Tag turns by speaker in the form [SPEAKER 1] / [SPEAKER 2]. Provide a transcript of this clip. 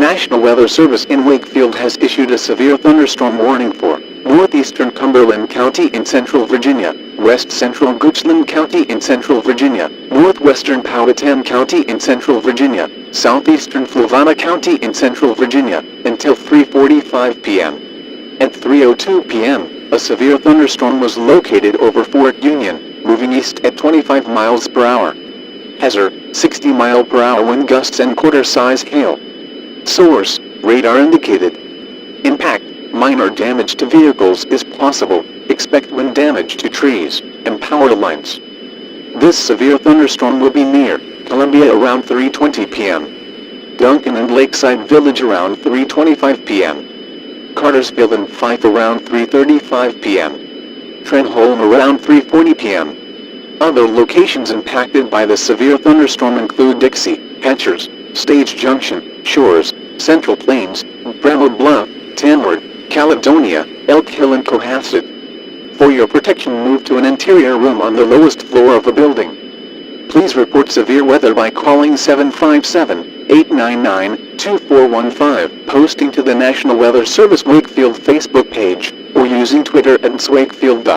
[SPEAKER 1] National Weather Service in Wakefield has issued a severe thunderstorm warning for northeastern Cumberland County in central Virginia, west central Goochland County in central Virginia, northwestern Powhatan County in central Virginia, southeastern Fluvanna County in central Virginia, until 3:45 p.m. At 3:02 p.m., a severe thunderstorm was located over Fort Union, moving east at 25 miles per hour. Hazard, 60-mile-per-hour wind gusts and quarter-size hail. Source, radar indicated. Impact, minor damage to vehicles is possible. Expect wind damage to trees and power lines. This severe thunderstorm will be near Columbia around 3:20 p.m. Duncan and Lakeside Village around 3:25 p.m. Cartersville and Fife around 3:35 p.m. Trenholm around 3:40 p.m. Other locations impacted by the severe thunderstorm include Dixie, Hatchers, Stage Junction, Shores, Central Plains, Bravo Bluff, Tamward, Caledonia, Elk Hill and Cohasset. For your protection, move to an interior room on the lowest floor of a building. Please report severe weather by calling 757-899-2415, posting to the National Weather Service Wakefield Facebook page, or using Twitter @Wakefield.